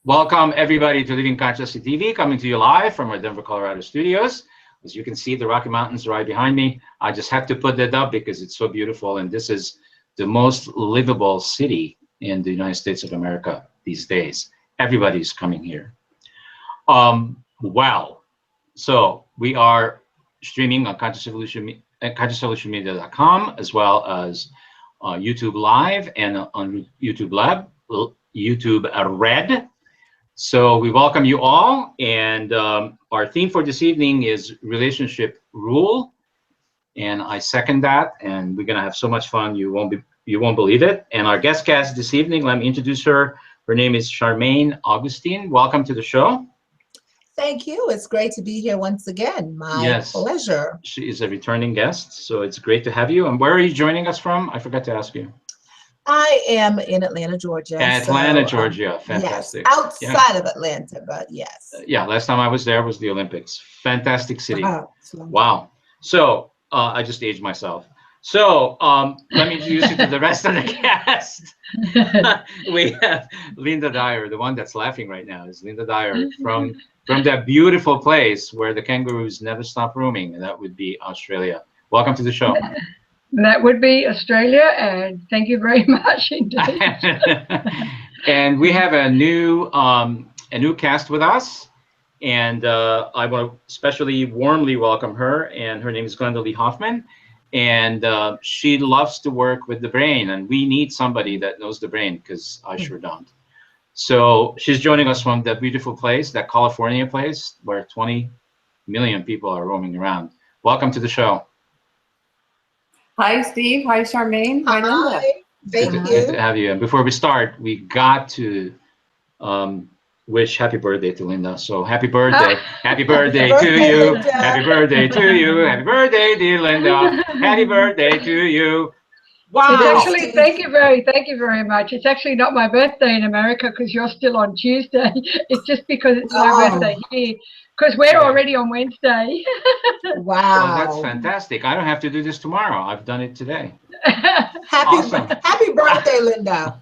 Welcome everybody to Living Consciously TV, coming to you live from our Denver, Colorado studios. As you can see, the Rocky Mountains right behind me. I just have to put that up because it's so beautiful, and this is the most livable city in the United States of America these days. Everybody's coming here. Wow. So we are streaming on consciousolutionmedia.com, as well as YouTube Live and on YouTube Red. So we welcome you all, and our theme for this evening is relationship rule, and I second that. And we're gonna have so much fun you won't believe it. And our guest this evening, let me introduce her. Her name is Charmaine Augustine. Welcome to the show. Thank you. It's great to be here once again. My pleasure. She is a returning guest, so it's great to have you. And where are you joining us from? I forgot to ask you. I am in Atlanta, Georgia. Atlanta, Georgia. Fantastic. Yes, outside of Atlanta, but yes. Yeah, last time I was there was the Olympics. Fantastic city. Wow. So I just aged myself. So let me introduce you to the rest of the cast. We have Linda Dyer. The one that's laughing right now is Linda Dyer from that beautiful place where the kangaroos never stop roaming, and that would be Australia. Welcome to the show. That would be Australia, and thank you very much indeed. And we have a new cast with us, and I want to especially warmly welcome her. And her name is Glenda-Lee Hoffman, and she loves to work with the brain, and we need somebody that knows the brain, because I sure don't. So she's joining us from that beautiful place, that California place, where 20 million people are roaming around. Welcome to the show. Hi, Steve. Hi, Charmaine. Hi, Linda. Thank you. Good to have you. And before we start, we got to wish happy birthday to Linda. So happy birthday. Happy birthday to you. Happy birthday to you. Happy birthday, dear Linda. Happy birthday to you. Wow. It's actually, thank you very much. It's actually not my birthday in America because you're still on Tuesday. It's just because it's my birthday here, because we're already on Wednesday. Wow. Well, that's fantastic. I don't have to do this tomorrow. I've done it today. Happy birthday, Linda.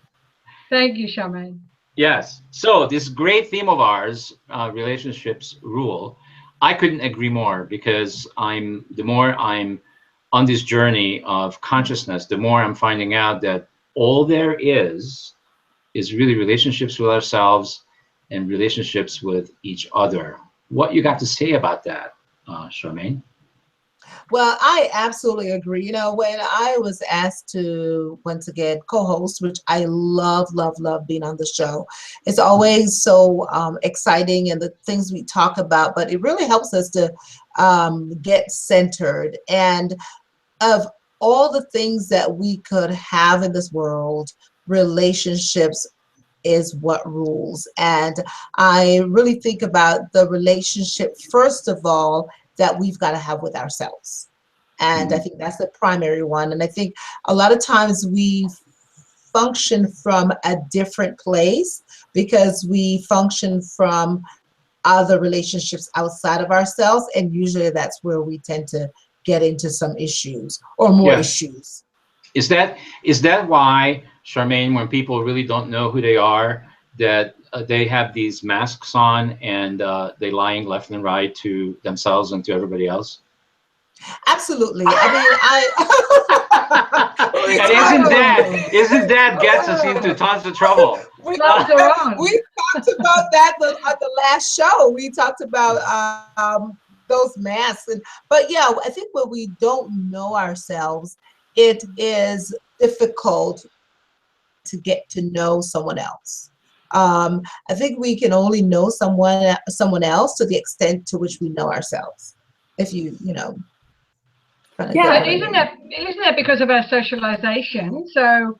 Thank you, Charmaine. Yes. So this great theme of ours, relationships rule, I couldn't agree more, because the more I'm on this journey of consciousness, the more I'm finding out that all there is really relationships with ourselves and relationships with each other. What you got to say about that, Charmaine? Well, I absolutely agree. You know, when I was asked to, once again, co-host, which I love being on the show, it's always so exciting, and the things we talk about, but it really helps us to get centered. And of all the things that we could have in this world, relationships is what rules. And I really think about the relationship, first of all, that we've got to have with ourselves. And I think that's the primary one. And I think a lot of times we function from a different place because we function from other relationships outside of ourselves. And usually that's where we tend to get into some issues or more issues. Is that why, Charmaine, when people really don't know who they are, that they have these masks on and they lying left and right to themselves and to everybody else? Absolutely. I mean, and isn't that gets us into tons of trouble? We talked about that on the last show. We talked about those masks, but yeah, I think when we don't know ourselves, it is difficult to get to know someone else. I think we can only know someone else to the extent to which we know ourselves. If you know. Yeah, but isn't that because of our socialization? So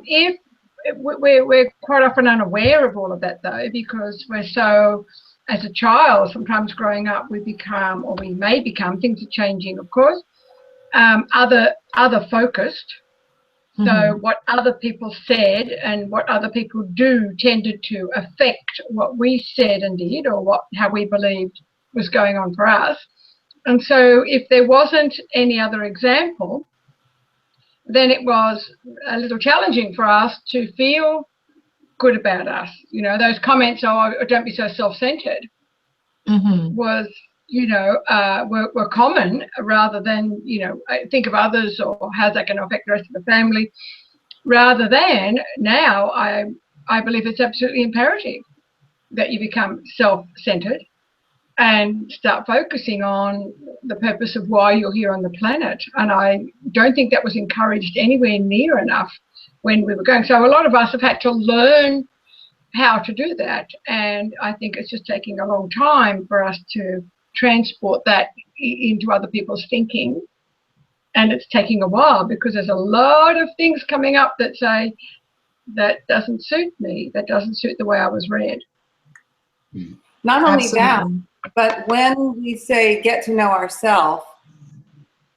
if we're quite often unaware of all of that, though, because we're so, as a child, sometimes growing up, we become, or we may become, things are changing, of course, other focused. So what other people said and what other people do tended to affect what we said and did, or how we believed was going on for us. And so if there wasn't any other example, then it was a little challenging for us to feel good about us. You know, those comments, oh, don't be so self-centered, was, you know, were common, rather than, you know, think of others or how's that going to affect the rest of the family, rather than now I believe it's absolutely imperative that you become self-centered and start focusing on the purpose of why you're here on the planet. And I don't think that was encouraged anywhere near enough when we were going. So a lot of us have had to learn how to do that. And I think it's just taking a long time for us to transport that into other people's thinking. And it's taking a while because there's a lot of things coming up that say, that doesn't suit me, that doesn't suit the way I was read. Not only Absolutely. that, but when we say get to know ourselves,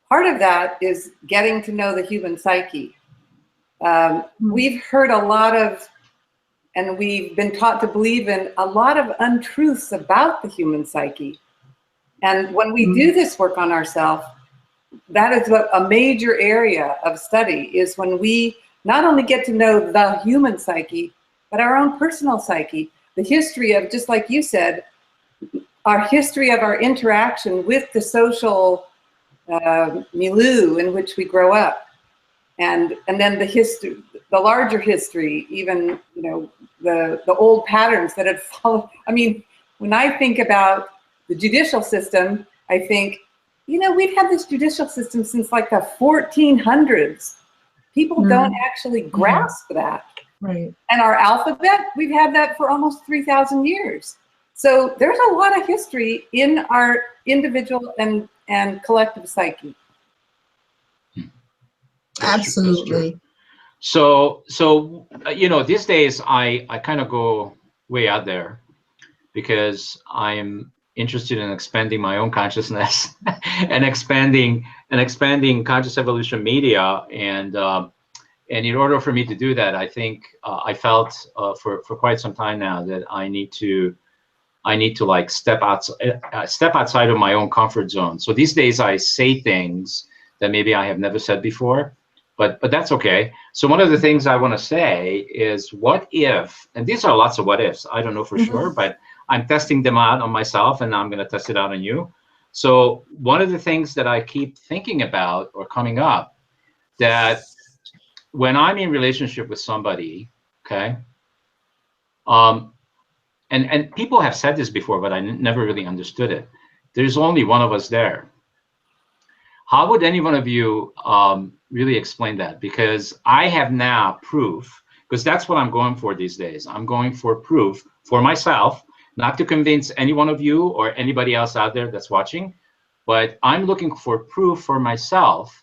part of that is getting to know the human psyche. We've heard a lot of, and we've been taught to believe in a lot of untruths about the human psyche. And when we do this work on ourselves, that is what a major area of study is, when we not only get to know the human psyche, but our own personal psyche, the history of, just like you said, our history of our interaction with the social milieu in which we grow up, and then the history, the larger history, even, you know, the old patterns that had followed. I mean, when I think about the judicial system, I think, you know, we've had this judicial system since like the 1400s. People don't actually grasp that. Right. And our alphabet, we've had that for almost 3,000 years. So there's a lot of history in our individual and collective psyche. Absolutely. So you know, these days I kind of go way out there because I'm interested in expanding my own consciousness and expanding conscious evolution media, and in order for me to do that, I think I felt for quite some time now that I need to like step outside of my own comfort zone. So these days I say things that maybe I have never said before, but that's okay. So one of the things I want to say is, what if, and these are lots of what ifs, I don't know for sure, but I'm testing them out on myself, and I'm going to test it out on you. So one of the things that I keep thinking about or coming up, that when I'm in relationship with somebody, okay, and people have said this before, but I never really understood it. There's only one of us there. How would any one of you really explain that? Because I have now proof, because that's what I'm going for these days. I'm going for proof for myself, not to convince any one of you or anybody else out there that's watching, but I'm looking for proof for myself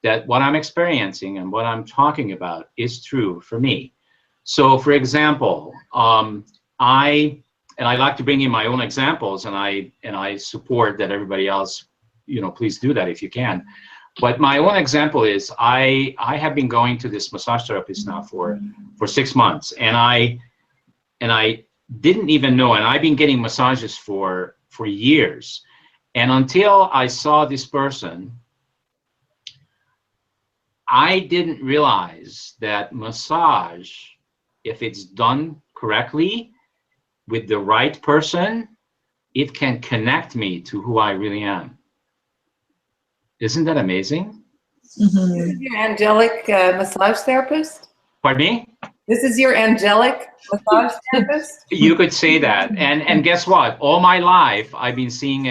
that what I'm experiencing and what I'm talking about is true for me. So for example, I like to bring in my own examples, and I support that everybody else, you know, please do that if you can. But my own example is I have been going to this massage therapist now for 6 months, and I didn't even know, and I've been getting massages for years, and until I saw this person, I didn't realize that massage, if it's done correctly with the right person, it can connect me to who I really am. Isn't that amazing? This is your angelic massage therapist? Pardon me? This is your angelic massage therapist? You could say that. And guess what? All my life, I've been seeing,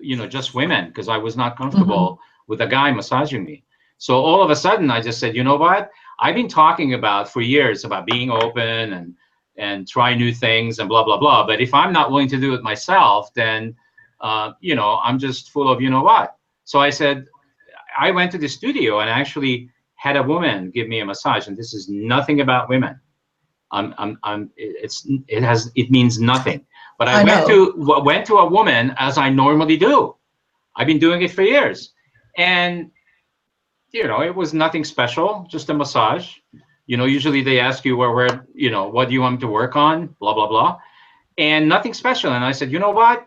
you know, just women, because I was not comfortable with a guy massaging me. So all of a sudden, I just said, you know what? I've been talking about for years about being open and try new things and blah, blah, blah. But if I'm not willing to do it myself, then, you know, I'm just full of, you know what? So I said, I went to the studio and actually had a woman give me a massage. And this is nothing about women. It means nothing. But I went to a woman as I normally do. I've been doing it for years. And, you know, it was nothing special, just a massage. You know, usually they ask you where, you know, what do you want me to work on, blah, blah, blah. And nothing special. And I said, you know what?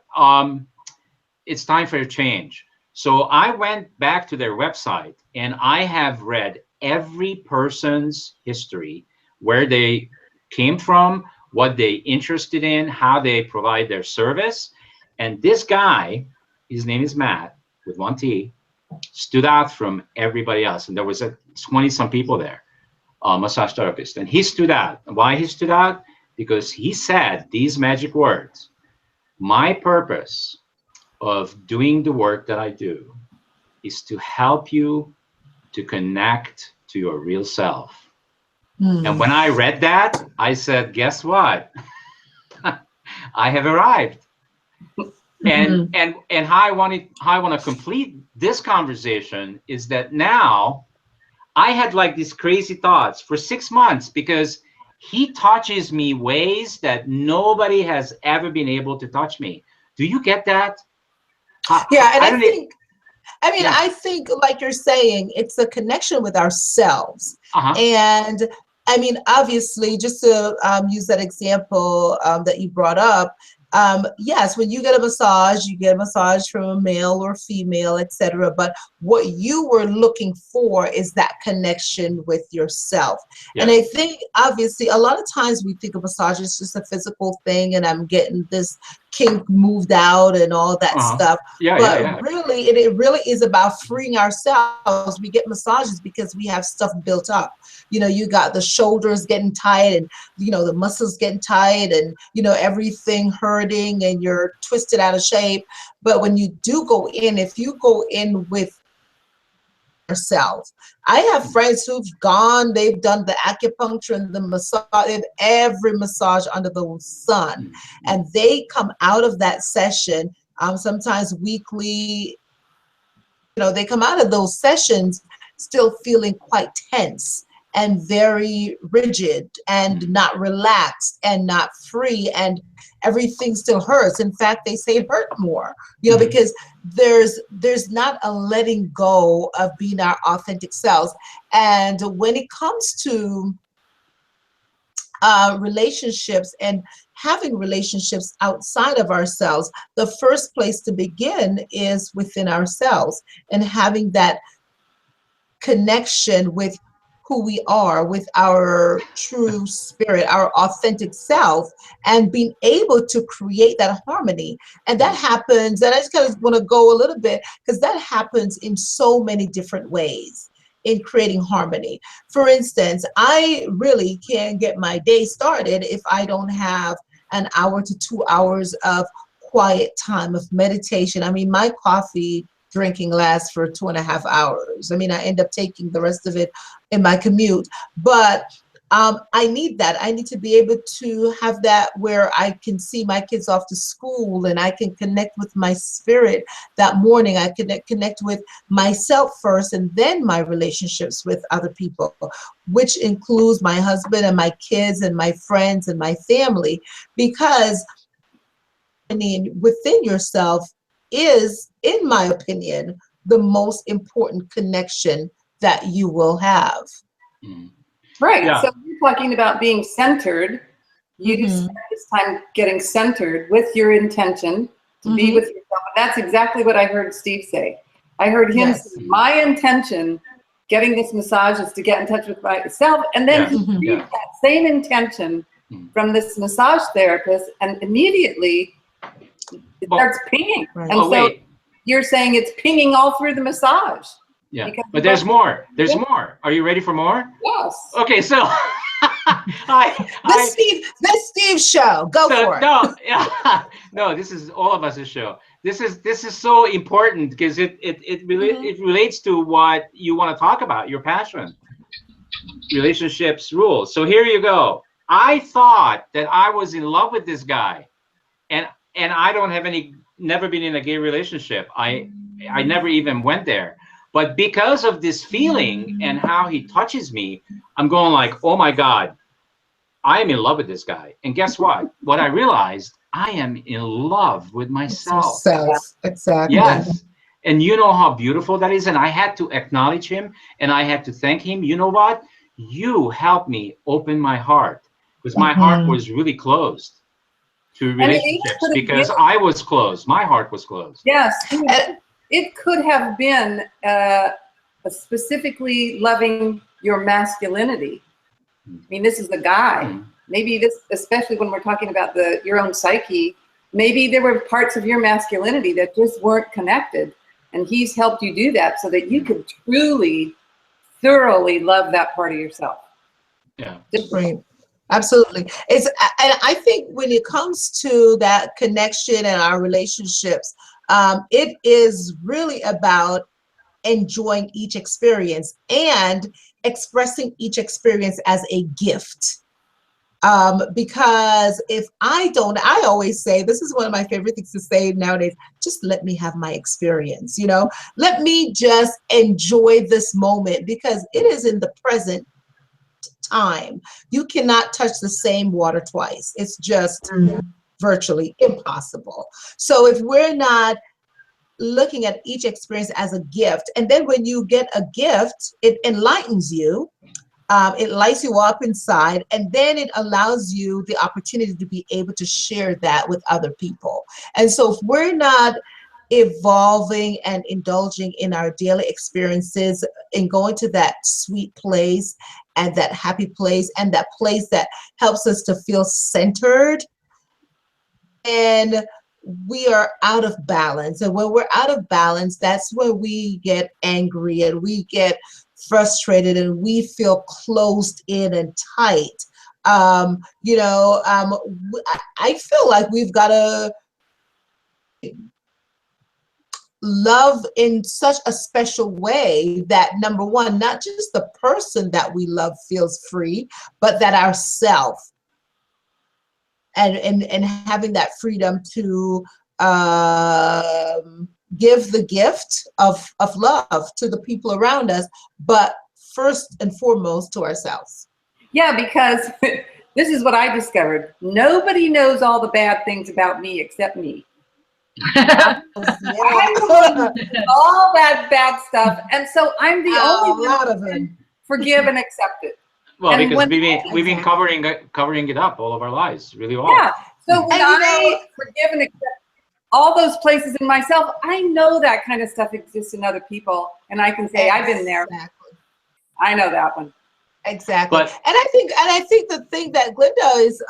It's time for a change. So I went back to their website, and I have read every person's history where they came from, what they interested in, how they provide their service. And this guy, his name is Matt, with one T, stood out from everybody else. And there was 20-some people there, massage therapists. And he stood out. Why he stood out? Because he said these magic words: my purpose of doing the work that I do is to help you to connect to your real self. And when I read that, I said, guess what? I have arrived. And how I want to complete this conversation is that now I had like these crazy thoughts for 6 months, because he touches me ways that nobody has ever been able to touch me. Do you get that? Yeah, and I think like you're saying, it's a connection with ourselves. And I mean, obviously, just to use that example that you brought up, yes, when you get a massage, you get a massage from a male or female, etc. But what you were looking for is that connection with yourself. And I think, obviously, a lot of times we think of massage as just a physical thing, and I'm getting this kink moved out and all that stuff. Really, it really is about freeing ourselves. We get massages because we have stuff built up. You know, you got the shoulders getting tight, and you know the muscles getting tight, and you know everything hurting, and you're twisted out of shape. But when you do go in, if you go in with yourself, I have friends who've gone, they've done the acupuncture and the massage, every massage under the sun, and they come out of that session, sometimes weekly. You know, they come out of those sessions still feeling quite tense and very rigid and not relaxed and not free, and everything still hurts. In fact, they say it hurt more, you know, because there's not a letting go of being our authentic selves. And when it comes to relationships and having relationships outside of ourselves, the first place to begin is within ourselves, and having that connection with who we are, with our true spirit, our authentic self, and being able to create that harmony. And that happens, and I just kind of want to go a little bit, because that happens in so many different ways in creating harmony. For instance, I really can't get my day started if I don't have an hour to 2 hours of quiet time of meditation. I mean, my coffee drinking lasts for 2.5 hours. I mean, I end up taking the rest of it in my commute, but I need that. I need to be able to have that where I can see my kids off to school, and I can connect with my spirit that morning. I can connect with myself first, and then my relationships with other people, which includes my husband and my kids and my friends and my family, because I mean, within yourself is, in my opinion, the most important connection that you will have. Right. Yeah. So you're talking about being centered. You just spend this time getting centered with your intention to be with yourself. And that's exactly what I heard Steve say. I heard him say, my intention getting this massage is to get in touch with myself. And then he received that same intention from this massage therapist, and immediately it starts pinging. Right. And so you're saying it's pinging all through the massage. Yeah, but there's more. There's more. Are you ready for more? Yes. Okay, so this Steve show. Go for it. No, this is all of us' show. This is so important because it relates to what you want to talk about, your passion, relationships, rules. So here you go. I thought that I was in love with this guy, and I don't have never been in a gay relationship. I never even went there. But because of this feeling and how he touches me, I'm going like, oh my God, I am in love with this guy. And guess what? What I realized, I am in love with myself. Exactly. Yes. And you know how beautiful that is. And I had to acknowledge him, and I had to thank him. You know what? You helped me open my heart, because my heart was really closed to relationships, because I was closed. My heart was closed. Yes. It could have been specifically loving your masculinity. I mean, this is the guy Maybe this, especially when we're talking about your own psyche, maybe there were parts of your masculinity that just weren't connected, and he's helped you do that so that you could truly, thoroughly love that part of yourself. Yeah. Right. Absolutely. And I think when it comes to that connection and our relationships, it is really about enjoying each experience and expressing each experience as a gift. Because if I always say, this is one of my favorite things to say nowadays, just let me have my experience, let me just enjoy this moment, because it is in the present time. You cannot touch the same water twice. It's just virtually impossible. So if we're not looking at each experience as a gift, and then when you get a gift, it enlightens you. It lights you up inside, and then it allows you the opportunity to be able to share that with other people. And so if we're not evolving and indulging in our daily experiences and going to that sweet place and that happy place and that place that helps us to feel centered, and we are out of balance. And when we're out of balance, that's when we get angry and we get frustrated and we feel closed in and tight. I feel like we've got to love in such a special way that, number one, not just the person that we love feels free, but that ourself, and having that freedom to give the gift of love to the people around us, but first and foremost to ourselves. Yeah, because this is what I discovered. Nobody knows all the bad things about me except me. Yeah. All that bad stuff, and so I'm the only lot one of who it. can forgive and accept it. Well, And because when- we've been covering it up all of our lives, really well. Yeah. So when I forgive and accept all those places in myself, I know that kind of stuff exists in other people, and I can say, I've been there. Exactly. I know that one. Exactly. But, and I think the thing that Glenda is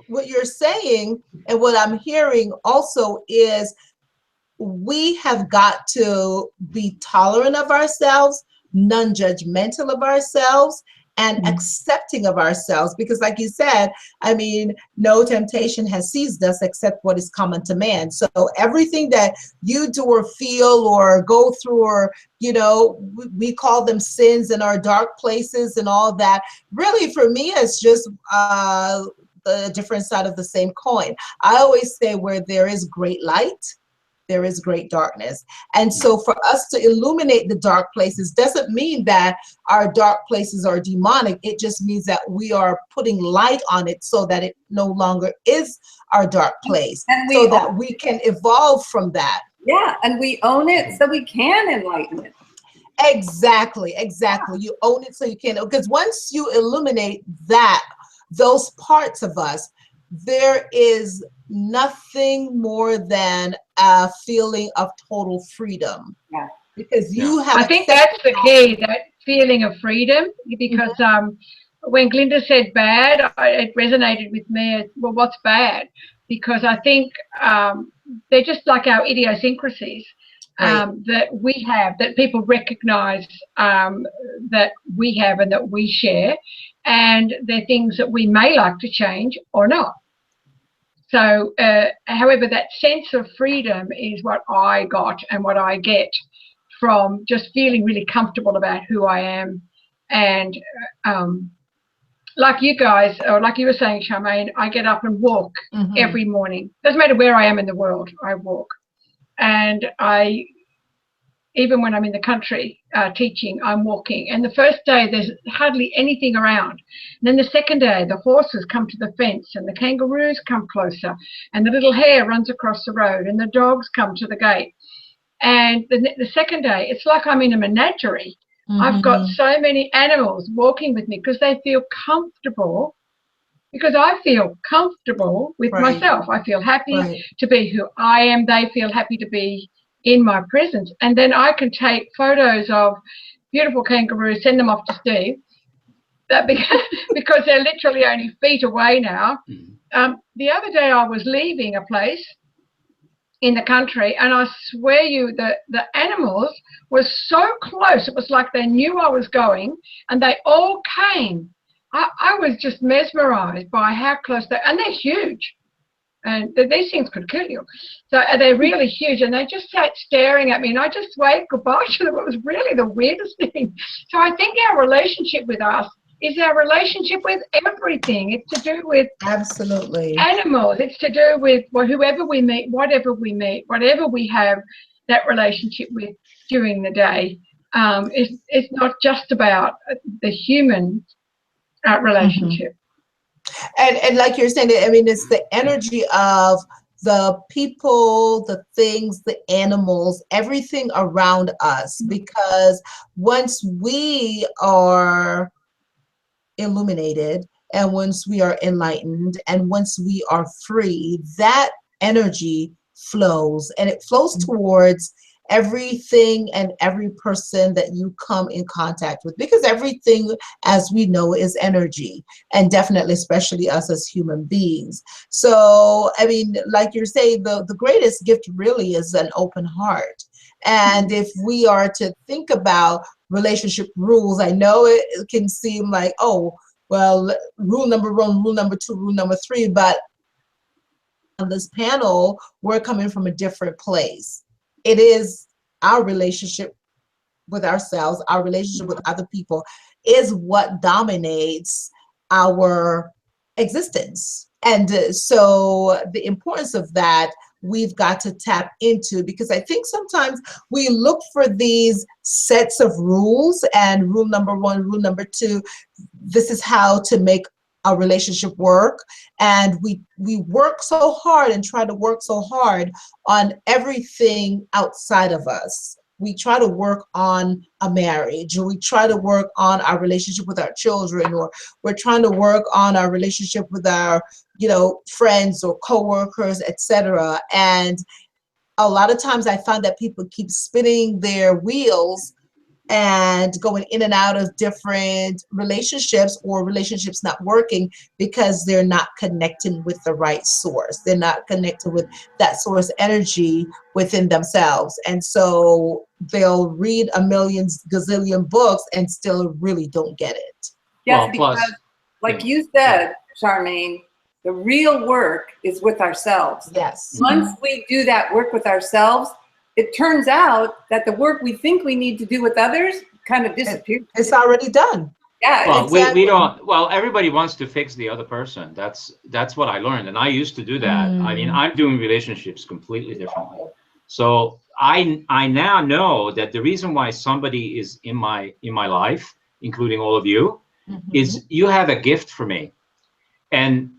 what you're saying and what I'm hearing also is we have got to be tolerant of ourselves, non-judgmental of ourselves, and accepting of ourselves, because like you said, I mean, no temptation has seized us except what is common to man. So everything that you do or feel or go through, or we call them sins in our dark places and all that, really for me it's just the different side of the same coin. I always say where there is great light, there is great darkness. And so for us to illuminate the dark places doesn't mean that our dark places are demonic. It just means that we are putting light on it so that it no longer is our dark place, so that we can evolve from that. Yeah, and we own it so we can enlighten it. Exactly. You own it so you can, because once you illuminate those parts of us, there is nothing more than a feeling of total freedom. Yeah. Because you have. I think that's the key, that feeling of freedom. Because when Glenda said bad, it resonated with me as, well, what's bad? Because I think they're just like our idiosyncrasies that we have, that people recognize that we have and that we share. And they're things that we may like to change or not. So, however, that sense of freedom is what I got and what I get from just feeling really comfortable about who I am. And like you guys, or like you were saying, Charmaine, I get up and walk every morning. Doesn't matter where I am in the world, I walk. And even when I'm in the country teaching, I'm walking. And the first day, there's hardly anything around. And then the second day, the horses come to the fence and the kangaroos come closer and the little hare runs across the road and the dogs come to the gate. And the second day, it's like I'm in a menagerie. I've got so many animals walking with me because they feel comfortable, because I feel comfortable with myself. I feel happy to be who I am. They feel happy to be in my presence. And then I can take photos of beautiful kangaroos, send them off to Steve. that because they're literally only feet away now. The other day I was leaving a place in the country, and I swear you the animals were so close. It was like they knew I was going, and they all came. I was just mesmerized by how close and they're huge. And these things could kill you. So they're really huge, and they just sat staring at me, and I just waved goodbye to them. It was really the weirdest thing. So I think our relationship with us is our relationship with everything. It's to do with absolutely animals. It's to do with whoever we meet, whatever we have that relationship with during the day. It's not just about the human relationship. And like you're saying, I mean, it's the energy of the people, the things, the animals, everything around us. Because once we are illuminated, and once we are enlightened, and once we are free, that energy flows, and it flows towards everything and every person that you come in contact with, because everything, as we know, is energy, and definitely especially us as human beings. So I mean, like you're saying, the greatest gift really is an open heart. And if we are to think about relationship rules, I know it can seem like, oh well, rule number 1, rule number 2, rule number 3, but on this panel we're coming from a different place. It is our relationship with ourselves, our relationship with other people is what dominates our existence. And so the importance of that, we've got to tap into, because I think sometimes we look for these sets of rules, and rule number 1, rule number 2, this is how to make a relationship work. And we work so hard and try to work so hard on everything outside of us. We try to work on a marriage, or we try to work on our relationship with our children, or we're trying to work on our relationship with our, friends or coworkers, etc. And a lot of times I find that people keep spinning their wheels and going in and out of different relationships, or relationships not working because they're not connecting with the right source. They're not connected with that source energy within themselves. And so they'll read a million gazillion books and still really don't get it. Yes, Well, because plus, like you said, Charmaine, the real work is with ourselves. Yes. Once we do that work with ourselves, it turns out that the work we think we need to do with others kind of disappears. It's already done. Yeah. well, exactly. we don't. Well, everybody wants to fix the other person. That's what I learned, and I used to do that. I mean, I'm doing relationships completely differently. So I now know that the reason why somebody is in my life, including all of you, is you have a gift for me, and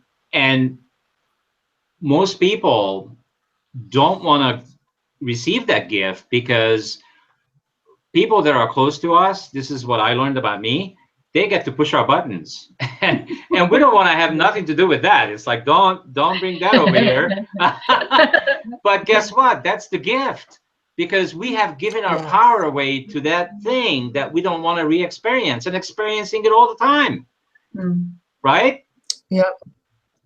most people don't want to receive that gift, because people that are close to us, this is what I learned about me, they get to push our buttons, and we don't want to have nothing to do with that. It's like, don't bring that over here. But guess what? That's the gift, because we have given our power away to that thing that we don't want to re-experience, and experiencing it all the time. Right? Yep.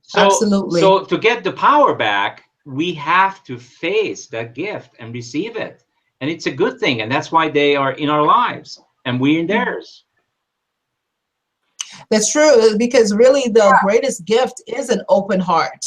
So, absolutely. So to get the power back, we have to face that gift and receive it. And it's a good thing. And that's why they are in our lives and we're in theirs. That's true, because really the greatest gift is an open heart.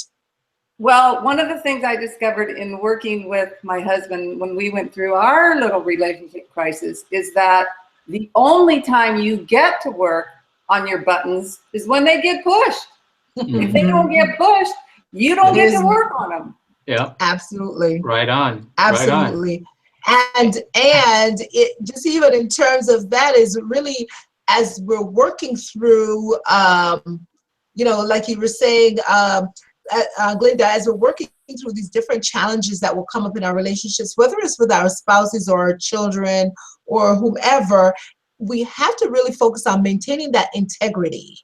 Well, one of the things I discovered in working with my husband when we went through our little relationship crisis is that the only time you get to work on your buttons is when they get pushed. If they don't get pushed, you don't get to work on them. Yeah, absolutely. Right on. Absolutely. Right on. And it just, even in terms of that, is really, as we're working through, like you were saying, Glenda, as we're working through these different challenges that will come up in our relationships, whether it's with our spouses or our children or whomever, we have to really focus on maintaining that integrity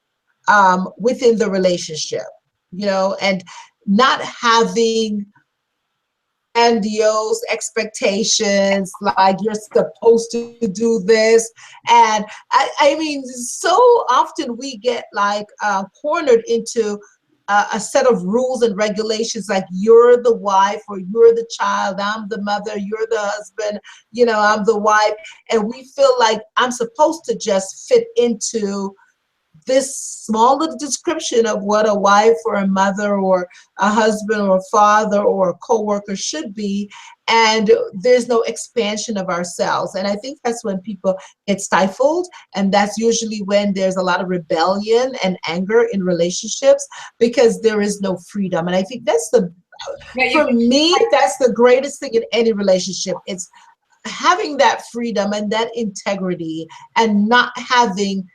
within the relationship, and not having grandiose expectations, like you're supposed to do this. And I mean, so often we get like cornered into a set of rules and regulations, like you're the wife or you're the child, I'm the mother, you're the husband, you know, I'm the wife. And we feel like I'm supposed to just fit into this small little description of what a wife or a mother or a husband or a father or a coworker should be, and there's no expansion of ourselves. And I think that's when people get stifled, and that's usually when there's a lot of rebellion and anger in relationships, because there is no freedom. And I think that's for me, that's the greatest thing in any relationship. It's having that freedom and that integrity, and not having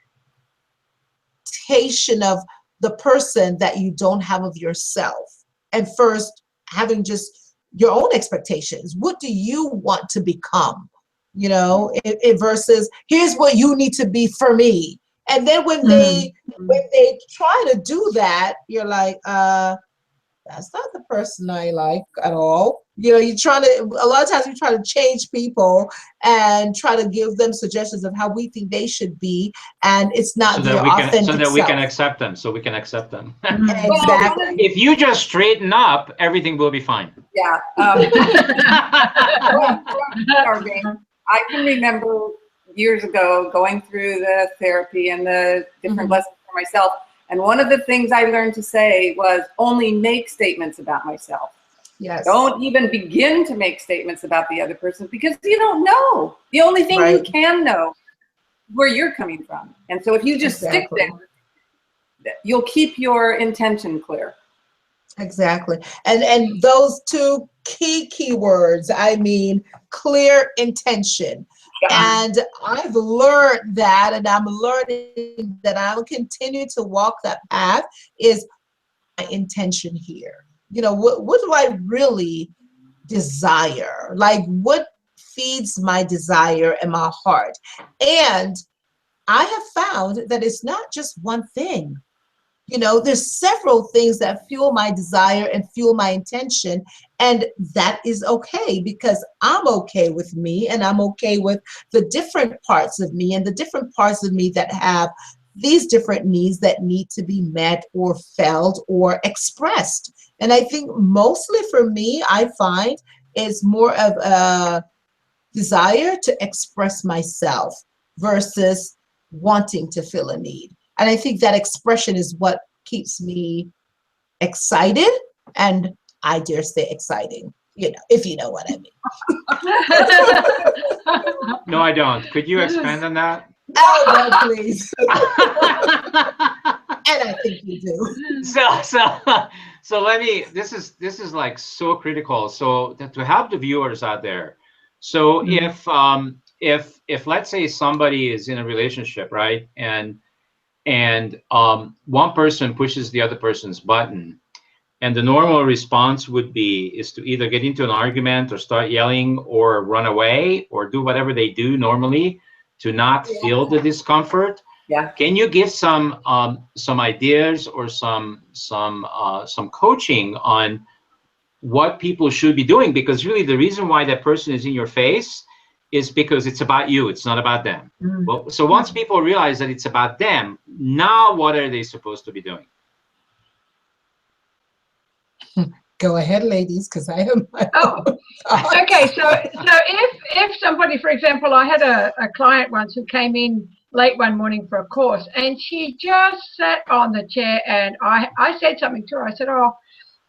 of the person that you don't have of yourself, and first having just your own expectations. What do you want to become, you know, it versus here's what you need to be for me. And then when they try to do that, you're like, that's not the person I like at all. You know, a lot of times we try to change people and try to give them suggestions of how we think they should be, and it's not their authentic self. So that we can accept them. So we can accept them. Exactly. If you just straighten up, everything will be fine. Yeah. I can remember years ago going through the therapy and the different lessons for myself. And one of the things I learned to say was only make statements about myself. Yes. Don't even begin to make statements about the other person, because you don't know. The only thing you can know is where you're coming from. And so if you just stick there, you'll keep your intention clear. Exactly. And those two key words, I mean, clear intention. And I've learned that, and I'm learning that I will continue to walk that path, is my intention here. You know, what do I really desire? Like, what feeds my desire in my heart? And I have found that it's not just one thing. You know, there's several things that fuel my desire and fuel my intention, and that is okay, because I'm okay with me, and I'm okay with the different parts of me, and the different parts of me that have these different needs that need to be met or felt or expressed. And I think mostly for me, I find it's more of a desire to express myself versus wanting to fill a need. And I think that expression is what keeps me excited, and I dare say exciting, you know, if you know what I mean. No, I don't. Could you expand on that? Oh, no, please. And I think you do. So let me, this is like so critical. So to help the viewers out there. So if let's say somebody is in a relationship, right? And one person pushes the other person's button, and the normal response is to either get into an argument or start yelling or run away or do whatever they do normally to not feel the discomfort. Yeah. Can you give some ideas or some coaching on what people should be doing? Because really the reason why that person is in your face is because it's about you. It's not about them. Well, so once people realize that it's about them, now what are they supposed to be doing? Go ahead, ladies, because I am. Okay. So if somebody, for example, I had a client once who came in late one morning for a course, and she just sat on the chair, and I said something to her. I said, "Oh,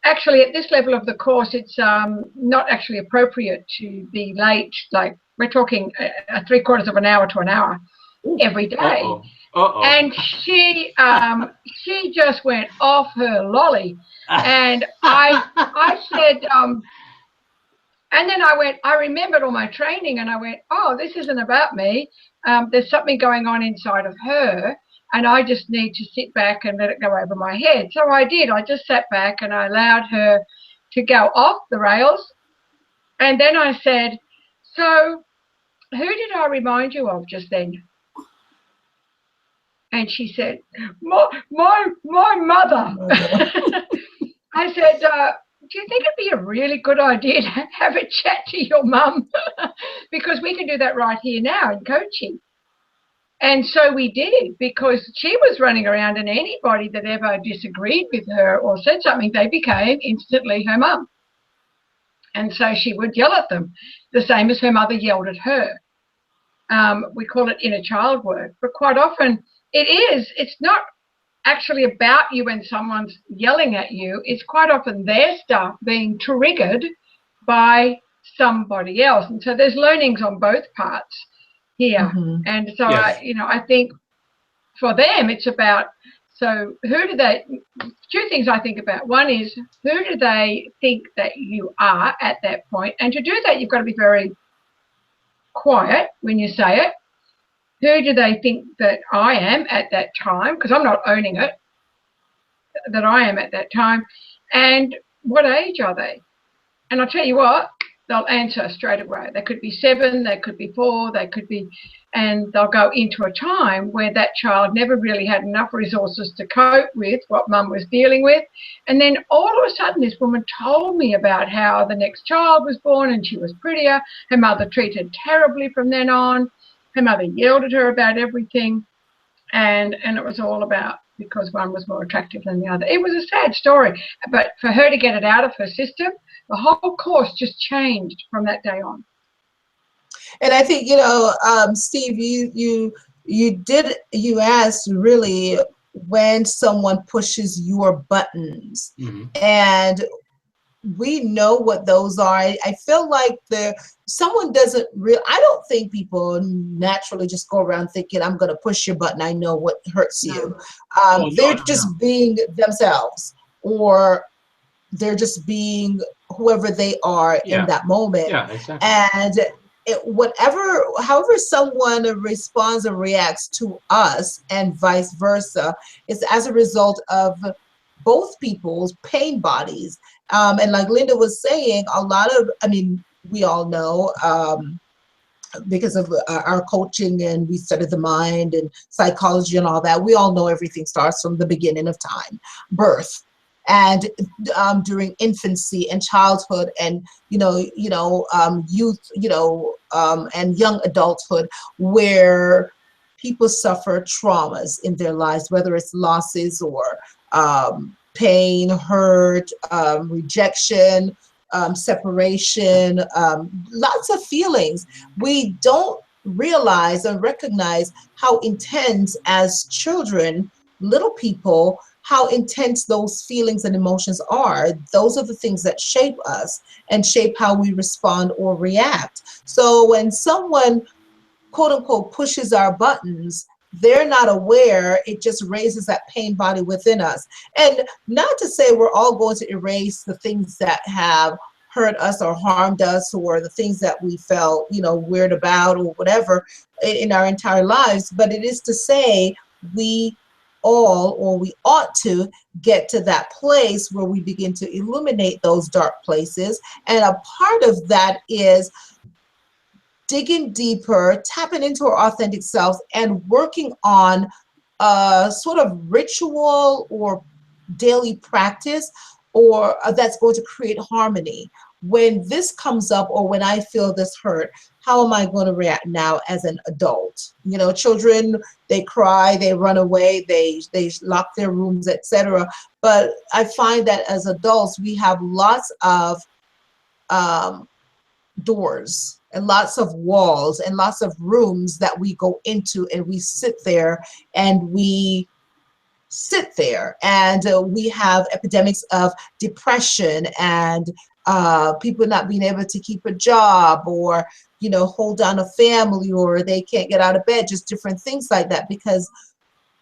actually, at this level of the course, it's not actually appropriate to be late. Like, we're talking 3/4 of an hour to an hour every day." And she just went off her lolly, and I said, and then I remembered all my training, and I went, oh, this isn't about me. There's something going on inside of her, and I just need to sit back and let it go over my head. So I did. I just sat back and I allowed her to go off the rails. And then I said, so who did I remind you of just then? And she said, my mother. I said, do you think it'd be a really good idea to have a chat to your mum? Because we can do that right here now in coaching. And so we did, because she was running around, and anybody that ever disagreed with her or said something, they became instantly her mum. And so she would yell at them, the same as her mother yelled at her. We call it inner child work, but quite often it's not actually about you when someone's yelling at you. It's quite often their stuff being triggered by somebody else. And so there's learnings on both parts here. And so Yes. I think for them it's about, so two things I think about. One is, who do they think that you are at that point? And to do that, you've got to be very quiet when you say it. Who do they think that I am at that time? Because I'm not owning it, that I am at that time. And what age are they? And I'll tell you what, they'll answer straight away. They could be 7, they could be 4, they could be, and they'll go into a time where that child never really had enough resources to cope with what mum was dealing with. And then all of a sudden this woman told me about how the next child was born and she was prettier. Her mother treated terribly from then on. Her mother yelled at her about everything. And it was all about because one was more attractive than the other. It was a sad story. But for her to get it out of her system, the whole course just changed from that day on. And I think, Steve, you asked really when someone pushes your buttons, and we know what those are. I feel like someone doesn't really, I don't think people naturally just go around thinking, I'm going to push your button, I know what hurts you. They're just being themselves, or they're just being whoever they are in that moment. Yeah, exactly. And however someone responds or reacts to us and vice versa, is as a result of both people's pain bodies. And like Linda was saying, we all know, because of our coaching, and we study the mind and psychology and all that, we all know everything starts from the beginning of time, birth, and during infancy and childhood, and youth, and young adulthood, where people suffer traumas in their lives, whether it's losses or pain, hurt, rejection, separation, lots of feelings. We don't realize and recognize how intense, as children, little people, how intense those feelings and emotions are. Those are the things that shape us and shape how we respond or react. So when someone, quote unquote, pushes our buttons, they're not aware, it just raises that pain body within us. And not to say we're all going to erase the things that have hurt us or harmed us, or the things that we felt, weird about or whatever in our entire lives, but it is to say we ought to get to that place where we begin to illuminate those dark places. And a part of that is digging deeper, tapping into our authentic selves, and working on a sort of ritual or daily practice, or that's going to create harmony. When this comes up, or when I feel this hurt, how am I going to react now as an adult? Children, they cry, they run away, they lock their rooms, etc. But I find that as adults, we have lots of doors and lots of walls and lots of rooms that we go into, and we sit there and we have epidemics of depression and people not being able to keep a job, or hold down a family, or they can't get out of bed, just different things like that, because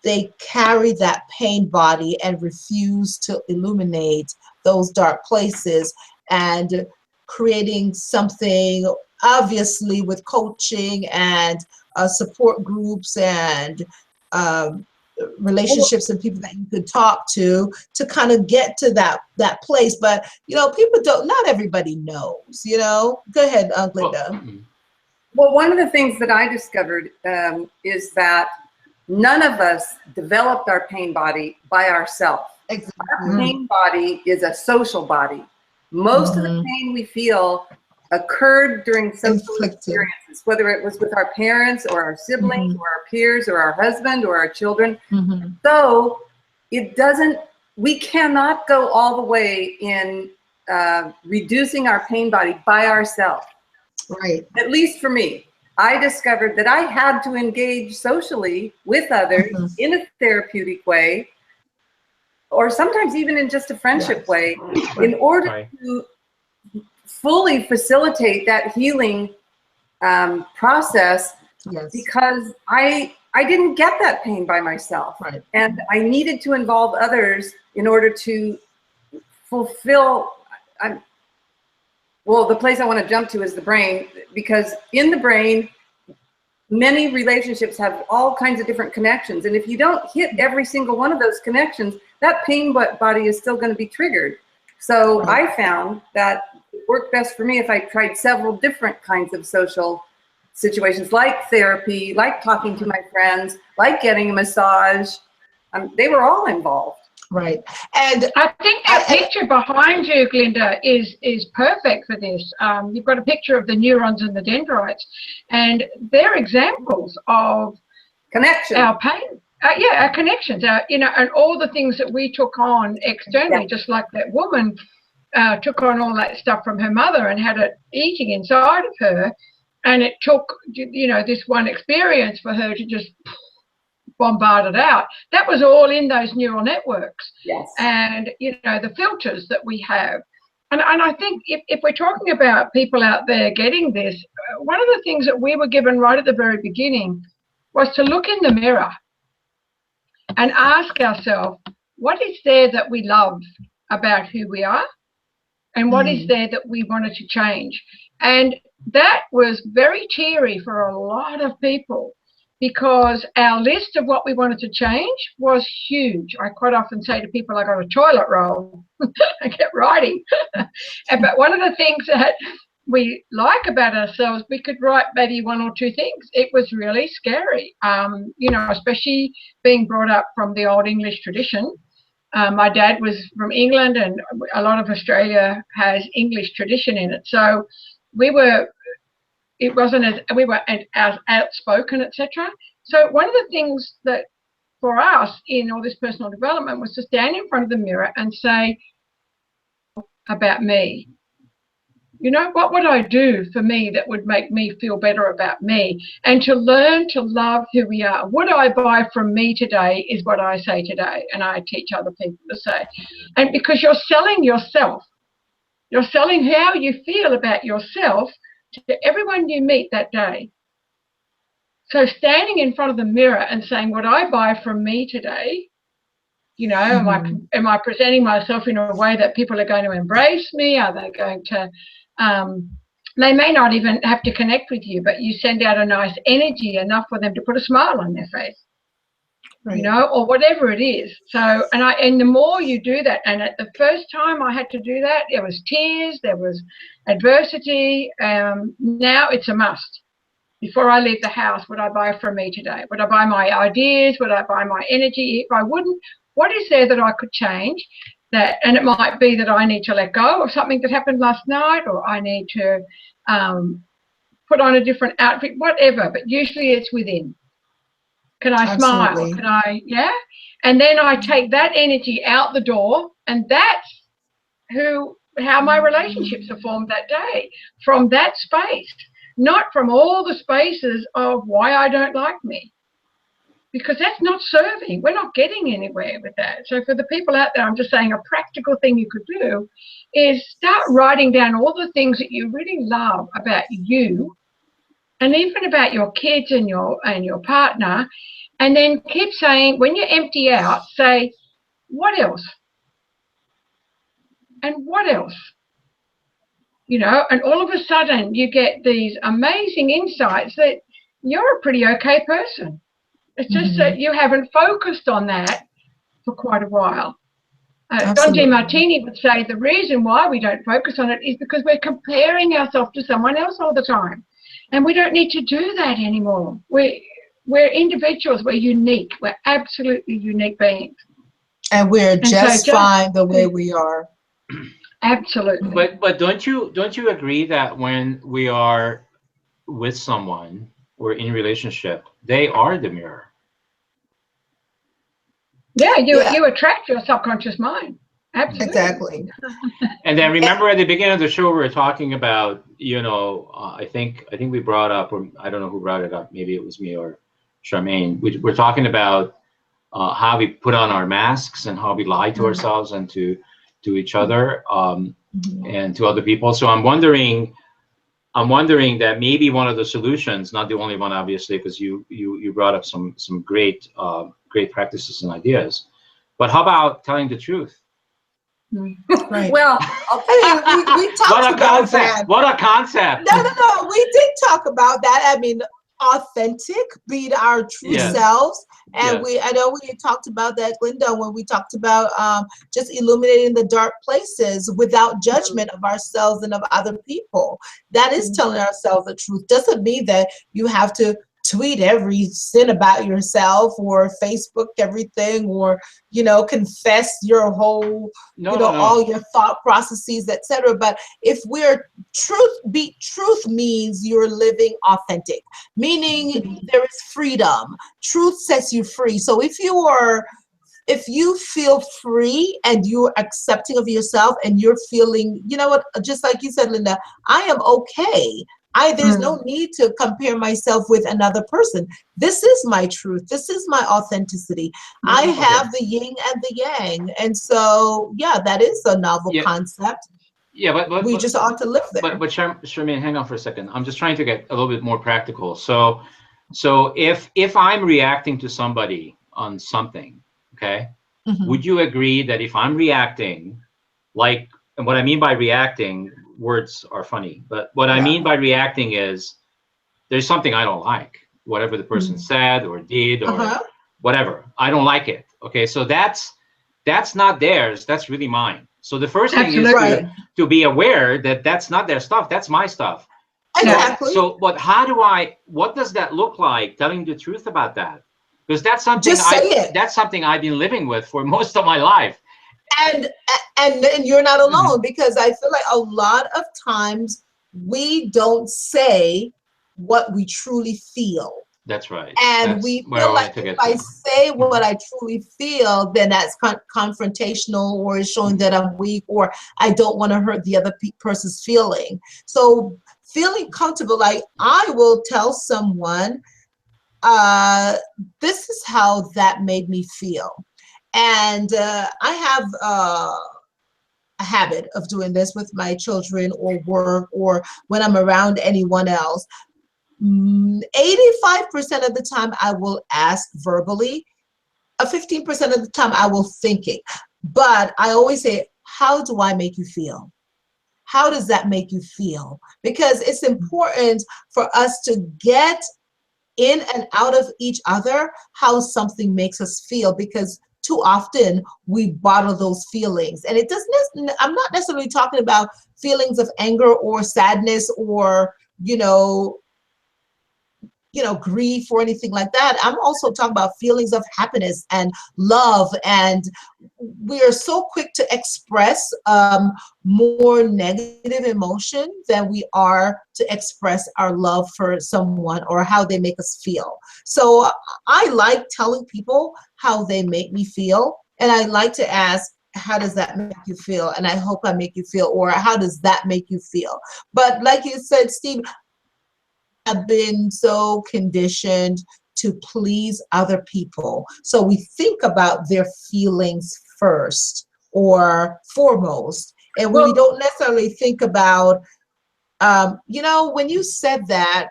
they carry that pain body and refuse to illuminate those dark places. And creating something, obviously, with coaching and support groups and relationships and people that you could talk to kind of get to that place. But people don't, not everybody knows. Go ahead, Glenda. Well, one of the things that I discovered is that none of us developed our pain body by ourselves. Exactly. Our pain body is a social body. Most of the pain we feel occurred during social experiences, whether it was with our parents or our siblings or our peers or our husband or our children. So it doesn't, we cannot go all the way in reducing our pain body by ourselves. Right. At least for me, I discovered that I had to engage socially with others in a therapeutic way, or sometimes even in just a friendship way, in order to fully facilitate that healing process, because I didn't get that pain by myself. And I needed to involve others in order to fulfill, well, the place I want to jump to is the brain, because in the brain, many relationships have all kinds of different connections. And if you don't hit every single one of those connections, that pain body is still going to be triggered. So I found that it worked best for me if I tried several different kinds of social situations, like therapy, like talking to my friends, like getting a massage. They were all involved. Right. And I think that picture behind you, Glenda, is perfect for this. You've got a picture of the neurons and the dendrites, and they're examples of connection. Our pain. Our connections, you know, and all the things that we took on externally, just like that woman took on all that stuff from her mother and had it eating inside of her, and it took, you know, this one experience for her to just bombard it out. That was all in those neural networks. And, you know, the filters that we have. And I think if we're talking about people out there getting this, one of the things that we were given right at the very beginning was to look in the mirror and ask ourselves, what is there that we love about who we are? And what is there that we wanted to change? And that was very teary for a lot of people, because our list of what we wanted to change was huge. I quite often say to people, I got a toilet roll. I kept writing. But one of the things that we like about ourselves, we could write maybe one or two things. It was really scary, you know, especially being brought up from the old English tradition. My dad was from England, and a lot of Australia has English tradition in it. So we were as outspoken, etc. So one of the things that for us in all this personal development was to stand in front of the mirror and say, about me. You know, what would I do for me that would make me feel better about me? And to learn to love who we are. What I buy from me today is what I say today, and I teach other people to say. And because you're selling yourself, you're selling how you feel about yourself to everyone you meet that day. So standing in front of the mirror and saying, what I buy from me today, you know, am I presenting myself in a way that people are going to embrace me? Are they going to, they may not even have to connect with you, but you send out a nice energy enough for them to put a smile on their face, you know, or whatever it is. So, and the more you do that, and at the first time I had to do that, there was tears, there was adversity. Now it's a must. Before I leave the house, would I buy from me today? Would I buy my ideas? Would I buy my energy? If I wouldn't, what is there that I could change? That, and it might be that I need to let go of something that happened last night, or I need to put on a different outfit, whatever. But usually it's within. Can I smile? Can I, And then I take that energy out the door, and that's how my relationships are formed that day, from that space, not from all the spaces of why I don't like me. Because that's not serving. We're not getting anywhere with that. So for the people out there, I'm just saying a practical thing you could do is start writing down all the things that you really love about you, and even about your kids and your partner, and then keep saying, when you empty out, say, what else? And what else? You know, and all of a sudden you get these amazing insights that you're a pretty okay person. It's just that you haven't focused on that for quite a while. Don DeMartini would say the reason why we don't focus on it is because we're comparing ourselves to someone else all the time. And we don't need to do that anymore. We're individuals. We're unique. We're absolutely unique beings. And we're just fine the way we are. Absolutely. But don't you agree that when we are with someone or in relationship, they are the mirror? Yeah, Yeah. you attract your subconscious mind. Absolutely. Exactly. And then remember at the beginning of the show we were talking about, I think we brought up, or I don't know who brought it up, maybe it was me or Charmaine. We're talking about how we put on our masks and how we lie to ourselves and to each other, and to other people. So I'm wondering that maybe one of the solutions, not the only one, obviously, because you brought up some great practices and ideas, but how about telling the truth? Right. Well, I mean, we talked about that. What a concept! No. We did talk about that. I mean, authentic, being our true selves. And I know we had talked about that, Glenda, when we talked about just illuminating the dark places without judgment of ourselves and of other people. That is telling ourselves the truth. Doesn't mean that you have to tweet every sin about yourself or Facebook everything, or confess your whole all your thought processes, etc. But if we're truth means you're living authentic, meaning there is freedom. Truth sets you free. So if you feel free and you're accepting of yourself and you're feeling, just like you said, Linda, I am okay. There's no need to compare myself with another person. This is my truth. This is my authenticity. I have the yin and the yang. And so, that is a novel concept. Yeah, but we just ought to live there. But Charmaine, hang on for a second. I'm just trying to get a little bit more practical. So if I'm reacting to somebody on something, okay, would you agree that if I'm reacting, and what I mean by reacting, words are funny, but what I mean by reacting is there's something I don't like, whatever the person said or did or whatever, I don't like it. Okay, so that's not theirs, that's really mine. So the first thing is to be aware that that's not their stuff, that's my stuff. Exactly. So but what does that look like, telling the truth about that? Because that's something that's something I've been living with for most of my life. And you're not alone, because I feel like a lot of times we don't say what we truly feel. That's right. And we feel like if I say what I truly feel, then that's confrontational, or is showing that I'm weak, or I don't want to hurt the other person's feeling. So feeling comfortable, like I will tell someone, this is how that made me feel. And I have a habit of doing this with my children or work, or when I'm around anyone else. 85% of the time I will ask verbally. 15% of the time I will think it. But I always say, how do I make you feel? How does that make you feel? Because it's important for us to get in and out of each other how something makes us feel, because too often we bottle those feelings. And it doesn't, I'm not necessarily talking about feelings of anger or sadness or, grief or anything like that. I'm also talking about feelings of happiness and love. And we are so quick to express more negative emotion than we are to express our love for someone or how they make us feel. So I like telling people how they make me feel. And I like to ask, how does that make you feel? And I hope I make you feel, or how does that make you feel? But like you said, Steve, have been so conditioned to please other people. So we think about their feelings first or foremost. And we don't necessarily think about, when you said that,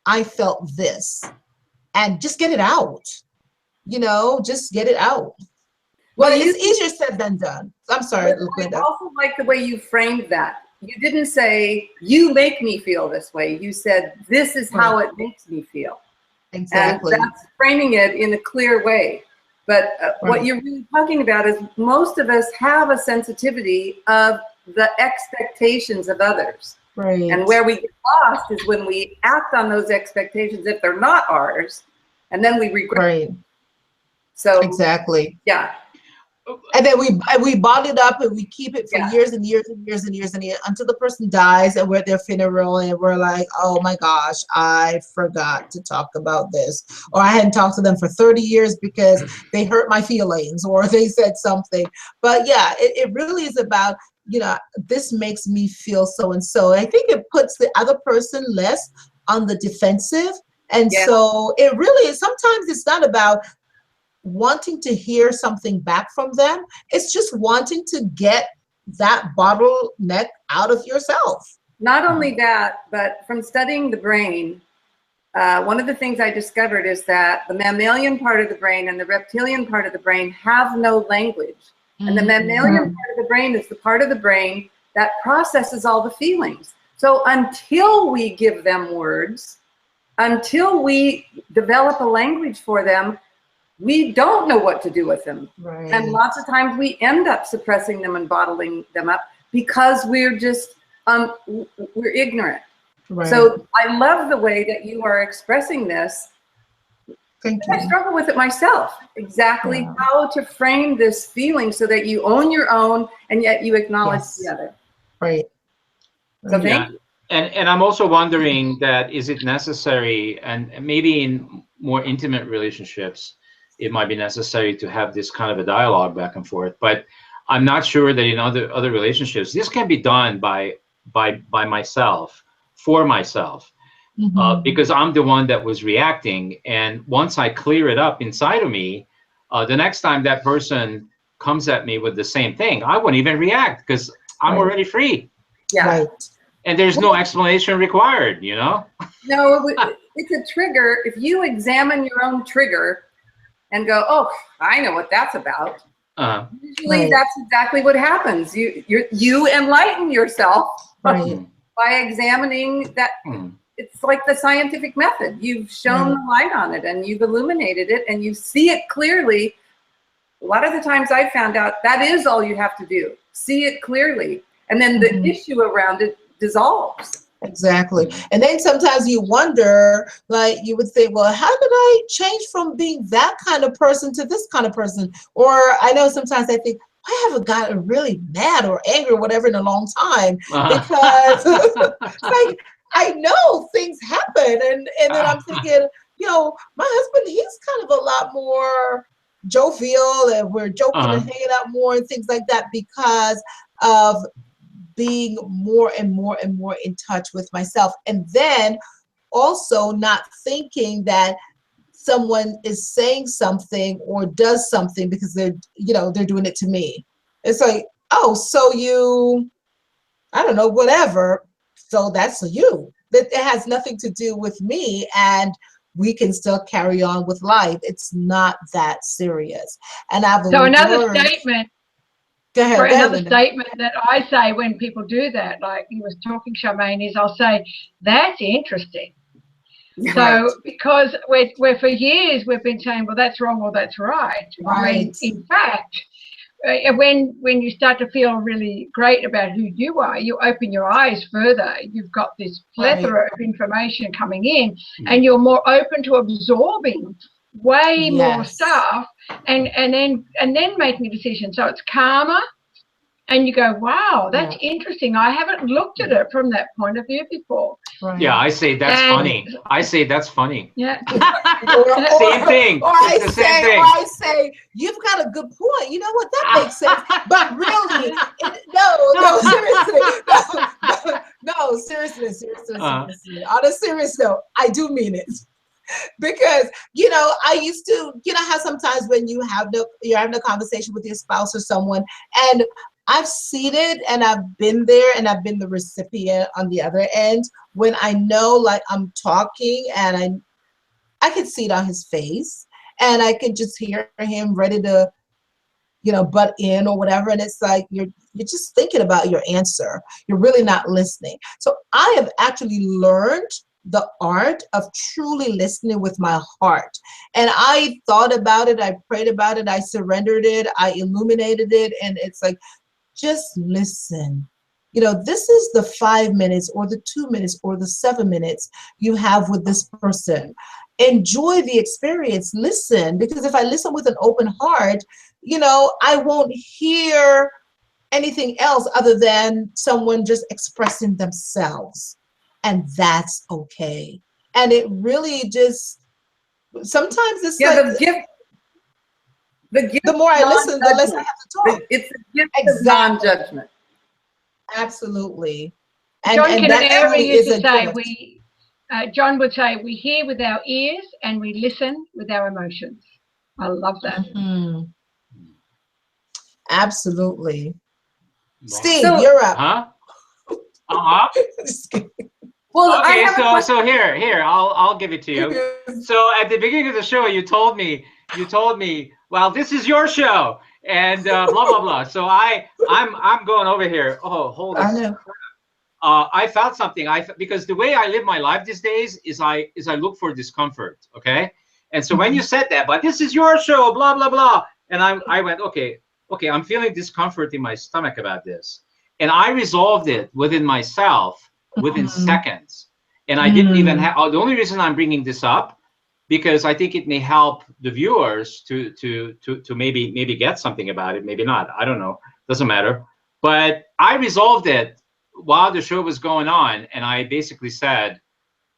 I felt this, and just get it out, just get it out. Well, it's easier said than done. I'm sorry, Glenda. I also like the way you framed that. You didn't say, you make me feel this way. You said, this is how it makes me feel. Exactly. And that's framing it in a clear way. But what you're really talking about is most of us have a sensitivity of the expectations of others. Right. And where we get lost is when we act on those expectations if they're not ours, and then we regret. Right. So exactly. Yeah. And then we bottle it up and we keep it for years and years and years and years and years until the person dies, and we're at their funeral and we're like, oh my gosh, I forgot to talk about this, or I hadn't talked to them for 30 years because they hurt my feelings or they said something. But yeah, it really is about, you know, this makes me feel so and so. I think it puts the other person less on the defensive. And so it really is, sometimes it's not about wanting to hear something back from them. It's just wanting to get that bottleneck out of yourself. Not only that, but from studying the brain, one of the things I discovered is that the mammalian part of the brain and the reptilian part of the brain have no language. And the mammalian part of the brain is the part of the brain that processes all the feelings. So until we give them words, until we develop a language for them, we don't know what to do with them. Right. And lots of times we end up suppressing them and bottling them up because we're just, we're ignorant. Right. So I love the way that you are expressing this. Thank you. I struggle with it myself, exactly how to frame this feeling so that you own your own and yet you acknowledge the other. Right. So thank you. And I'm also wondering that, is it necessary, and maybe in more intimate relationships, it might be necessary to have this kind of a dialogue back and forth. But I'm not sure that in other relationships, this can be done by myself, for myself, because I'm the one that was reacting. And once I clear it up inside of me, the next time that person comes at me with the same thing, I won't even react because I'm already free. Yeah. Right. And there's no explanation required, you know? No, it's a trigger. If you examine your own trigger and go, oh, I know what that's about. Usually that's exactly what happens. You enlighten yourself by examining that. It's like the scientific method. You've shown the light on it and you've illuminated it and you see it clearly. A lot of the times I found out that is all you have to do. See it clearly. And then the issue around it dissolves. Exactly. And then sometimes you wonder, like you would think, well, how did I change from being that kind of person to this kind of person? Or I know sometimes I think, I haven't gotten really mad or angry or whatever in a long time because like I know things happen. And then I'm thinking, you know, my husband, he's kind of a lot more jovial and we're joking and hanging out more and things like that because of being more and more and more in touch with myself. And then also not thinking that someone is saying something or does something because they're, you know, they're doing it to me. It's like, oh, so you, I don't know, whatever. So that's you. That it has nothing to do with me, and we can still carry on with life. It's not that serious. And I've learned, another statement. Go ahead, For another Linda. statement that I say when people do that, like you was talking, Charmaine, is I'll say, that's interesting. Right. So because we're for years we've been saying, well, that's wrong or that's right. Right. In fact, when you start to feel really great about who you are, you open your eyes further. You've got this plethora of information coming in, and you're more open to absorbing way more stuff, and then making a decision. So it's calmer, and you go, wow, that's interesting. I haven't looked at it from that point of view before. Right. Yeah, I say that's funny. I say that's funny. Yeah. Same thing. Or I say, you've got a good point. You know what? That makes sense. But really, seriously. On a serious note, I do mean it. Because, you know, I used to, you know how sometimes when you're having a conversation with your spouse or someone, and I've seen it and I've been there and I've been the recipient on the other end when I know, like, I'm talking and I can see it on his face and I can just hear him ready to, you know, butt in or whatever. And it's like, you're just thinking about your answer. You're really not listening. So I have actually learned the art of truly listening with my heart. And I thought about it, I prayed about it, I surrendered it, I illuminated it, and it's like, just listen. you know, this is the 5 minutes or the 2 minutes or the 7 minutes you have with this person. Enjoy the experience. Listen, because if I listen with an open heart, you know, I won't hear anything else other than someone just expressing themselves. And that's okay. And it really just, sometimes it's like, the gift the more I listen, the less I have to talk. It's a gift of non-judgment. Absolutely. John And that Canary truly used is to a say, gift. John would say, we hear with our ears and we listen with our emotions. I love that. Mm-hmm. Absolutely. Wow. Steve, you're up. Huh? Uh-huh. Well, okay, so here, I'll give it to you. So at the beginning of the show, you told me, well, this is your show, and blah blah blah. So I'm going over here. Oh, hold on. I know. I found something. Because the way I live my life these days is I look for discomfort. Okay, and so when you said that, but this is your show, blah blah blah, and I went, okay, I'm feeling discomfort in my stomach about this, and I resolved it within myself within seconds, and I didn't even have. The only reason I'm bringing this up, because I think it may help the viewers to maybe get something about it, maybe not. I don't know. Doesn't matter. But I resolved it while the show was going on, and I basically said,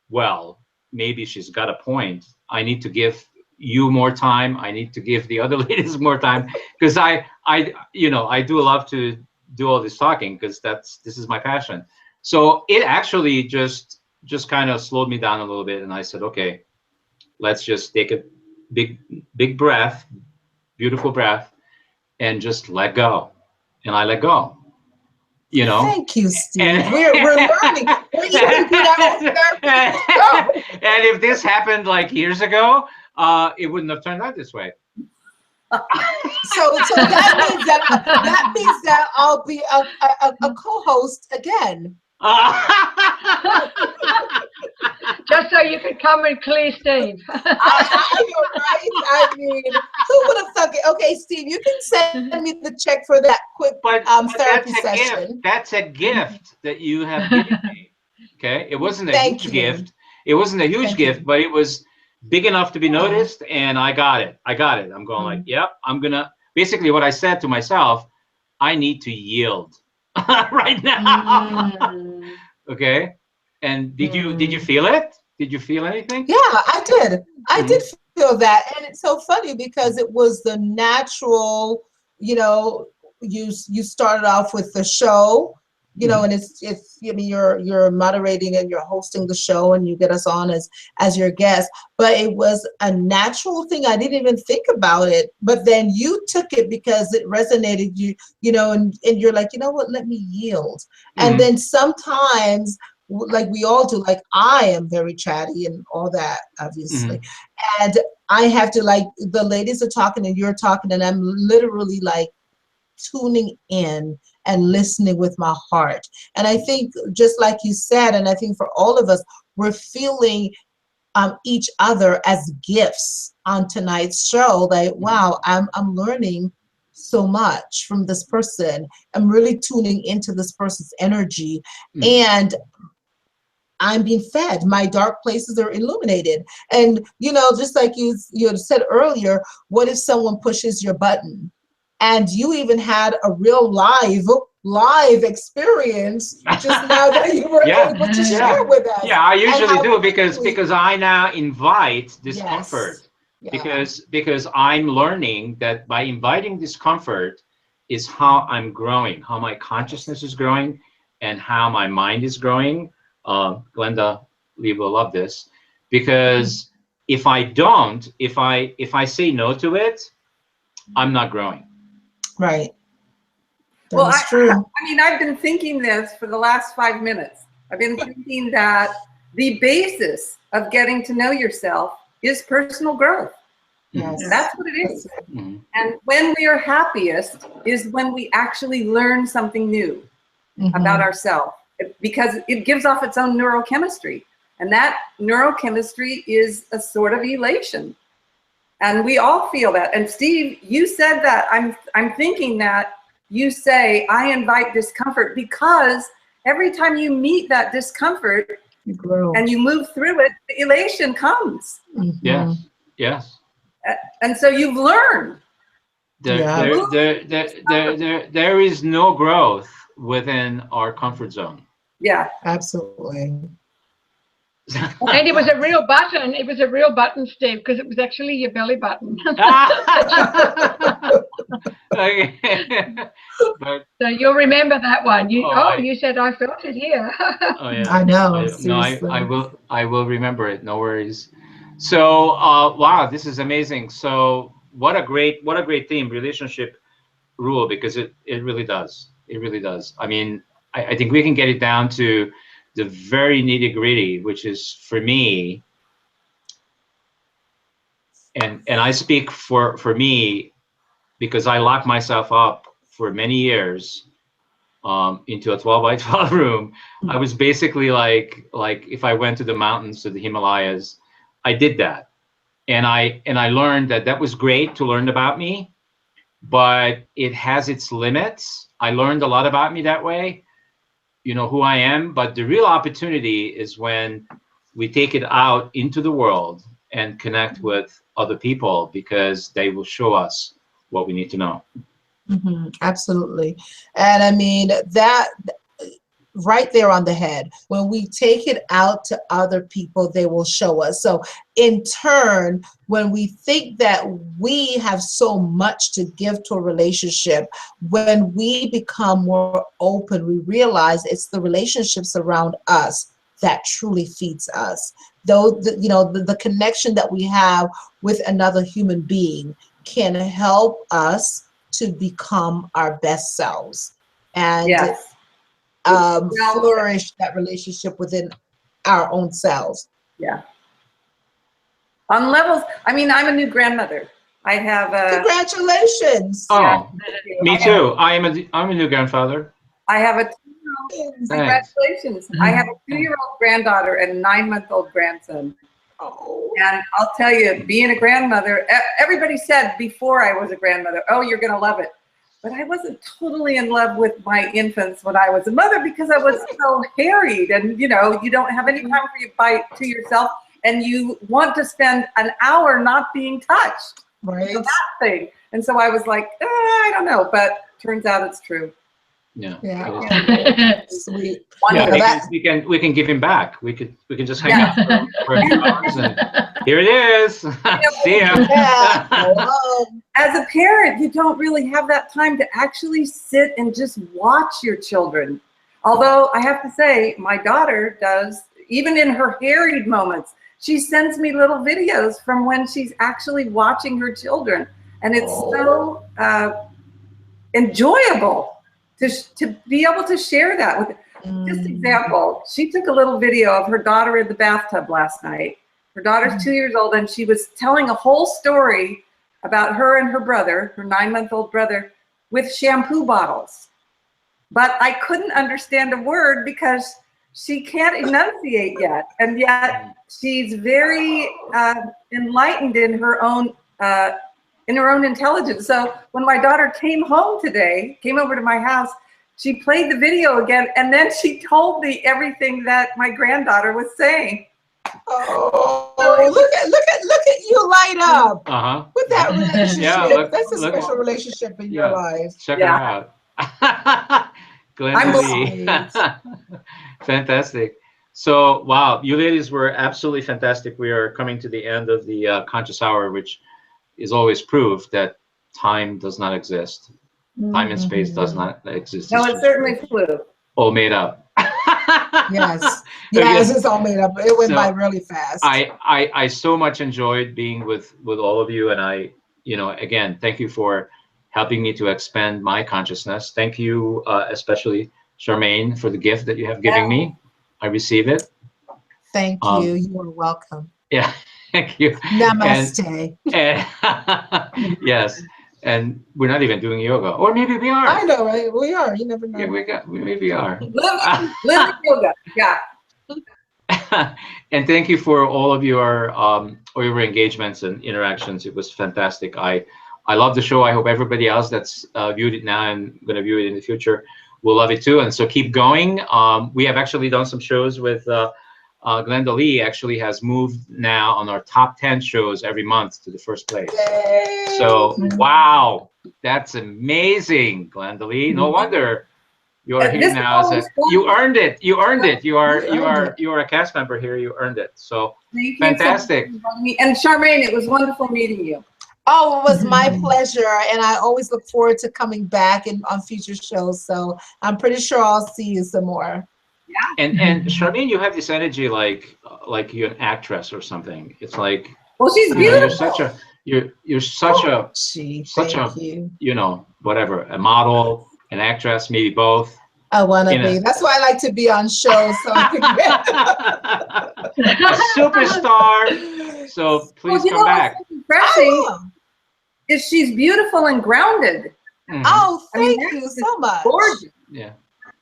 well, maybe she's got a point. I need to give you more time. I need to give the other ladies more time, because I do love to do all this talking, because this is my passion. So it actually just kind of slowed me down a little bit, and I said, okay, let's just take a big breath, beautiful breath, and just let go. And I let go. You know. Thank you, Steve. We're learning. We're even doing our own therapy. And if this happened like years ago, it wouldn't have turned out this way. So that means that I'll be a co-host again. Just so you could come and clear Steve. I know, right? I mean, who would have thought it? Okay, Steve, you can send me the check for that quick therapy session. That's a gift that you have given me. Okay, it wasn't a huge gift. It wasn't a huge gift, but it was big enough to be noticed, and I got it. I'm going like, yep, I'm gonna. Basically, what I said to myself, I need to yield right now. Okay. And did you feel it? Did you feel anything? Yeah, I did. I did feel that. And it's so funny because it was the natural, you know, you started off with the show, you know, and it's I mean, you're moderating and you're hosting the show and you get us on as your guest, but it was a natural thing. I didn't even think about it, but then you took it because it resonated you know, and you're like, you know what, let me yield. And then sometimes, like we all do, like I am very chatty and all that, obviously. And I have to, like, the ladies are talking and you're talking and I'm literally like tuning in and listening with my heart. And I think just like you said, and I think for all of us, we're feeling each other as gifts on tonight's show. Like, wow, I'm learning so much from this person. I'm really tuning into this person's energy. And I'm being fed. My dark places are illuminated. And, you know, just like you had said earlier, what if someone pushes your button? And you even had a real live experience just now that you were able to share with us. Yeah, I usually do because I now invite discomfort. Because I'm learning that by inviting discomfort is how I'm growing, how my consciousness is growing, and how my mind is growing. Glenda-Lee will love this, because if I don't, if I say no to it, I'm not growing. Right. That's true. I mean, I've been thinking this for the last 5 minutes. I've been thinking that the basis of getting to know yourself is personal growth. Yes. That's what it is. And when we are happiest is when we actually learn something new about ourselves, because it gives off its own neurochemistry. And that neurochemistry is a sort of elation. And we all feel that. And Steve, you said that. I'm thinking that you say, I invite discomfort, because every time you meet that discomfort and you move through it, the elation comes. Yes, yes. And so you've learned. There is no growth within our comfort zone. Yeah, absolutely. And it was a real button. It was a real button, Steve, because it was actually your belly button. Okay. But, so you'll remember that one. You said I felt it here. Oh yeah. I know. I will remember it. No worries. So wow, this is amazing. So what a great theme, relationship rule, because it really does. It really does. I mean, I think we can get it down to the very nitty-gritty, which is, for me, and I speak for me, because I locked myself up for many years into a 12 by 12 room. I was basically like if I went to the mountains, to the Himalayas, I did that. And I learned that was great to learn about me, but it has its limits. I learned a lot about me that way, who I am. But the real opportunity is when we take it out into the world and connect with other people, because they will show us what we need to know. Absolutely. And I mean, that right there on the head, when we take it out to other people, they will show us. So in turn, when we think that we have so much to give to a relationship, when we become more open, we realize it's the relationships around us that truly feeds us. Though the connection that we have with another human being can help us to become our best selves and flourish that relationship within our own selves. Yeah. On levels, I mean, I'm a new grandmother. I have congratulations. Oh, me too. I'm a new grandfather. I have a 2-year-old. Congratulations. I have a 2-year-old granddaughter and a 9-month-old grandson. Oh. And I'll tell you, being a grandmother, everybody said before I was a grandmother, oh, you're going to love it. But I wasn't totally in love with my infants when I was a mother, because I was so harried, and you don't have any time for to yourself, and you want to spend an hour not being touched. Right. So that thing. And so I was like, I don't know, but turns out it's true. Yeah. Sweet. Yeah, we can give him back. We can just hang out for a few hours, and here it is. See ya. As a parent, you don't really have that time to actually sit and just watch your children. Although I have to say, my daughter does, even in her harried moments, she sends me little videos from when she's actually watching her children. And it's so enjoyable to be able to share that with. Just example, she took a little video of her daughter in the bathtub last night. Her daughter's 2 years old, and she was telling a whole story about her and her brother, her 9-month-old brother, with shampoo bottles. But I couldn't understand a word because she can't enunciate yet. And yet she's very enlightened in her own intelligence. So when my daughter came over to my house, she played the video again, and then she told me everything that my granddaughter was saying. Oh, look at you light up with that relationship. Yeah, that's a special relationship in your life. Check it out. Glenda-Lee. Fantastic. So, wow, you ladies were absolutely fantastic. We are coming to the end of the conscious hour, which is always proof that time does not exist. Time and space does not exist. No, it certainly flew. All made up. Yes, it's all made up. It went by really fast. I so much enjoyed being with all of you, and I, again, thank you for helping me to expand my consciousness. Thank you, especially Charmaine, for the gift that you have given me. I receive it. Thank you. You are welcome. Yeah, thank you. Namaste. And yes. And we're not even doing yoga, or maybe we are. I know, right? We are. You never know. Yeah, we maybe are. Living yoga, yeah. And thank you for all of your engagements and interactions. It was fantastic. I I love the show. I hope everybody else that's viewed it now and going to view it in the future will love it too. And so keep going. We have actually done some shows with Glenda-Lee. Actually has moved now on our top 10 shows every month to the first place. Yay. So wow, that's amazing, Glenda-Lee. No wonder you are here now. You earned it. You earned it. You are a cast member here. You earned it. So Thank fantastic. You so much. And Charmaine, it was wonderful meeting you. Oh, it was my pleasure, and I always look forward to coming back on future shows. So I'm pretty sure I'll see you some more. Yeah. And Charmaine, you have this energy like you're an actress or something. It's like, well, she's beautiful. You're such a you know, whatever, a model, an actress, maybe both. I want to be. That's why I like to be on shows, so I can get a superstar. So please come back. Is she's beautiful and grounded. Oh, thank you so much. Gorgeous. Yeah.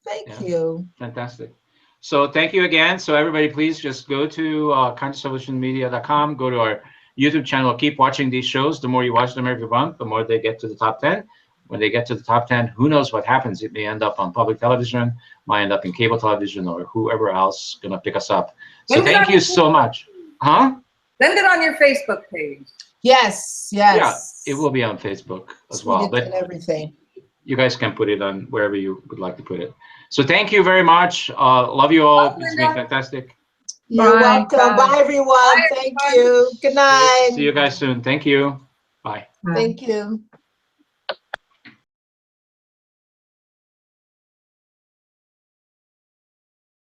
Thank you. Fantastic. So thank you again. So everybody, please just go to consciousolutionmedia.com, go to our YouTube channel. Keep watching these shows. The more you watch them every month, the more they get to the top 10. When they get to the top 10, who knows what happens? It may end up on public television, might end up in cable television, or whoever else gonna pick us up. So thank you so much. Huh? Send it on your Facebook page. Yes, yes. Yeah, it will be on Facebook as well. But everything. You guys can put it on wherever you would like to put it. So thank you very much. Love you all. It's been fantastic. You're welcome. Bye, everyone. Thank you. Good night. See you guys soon. Thank you. Bye. Thank you.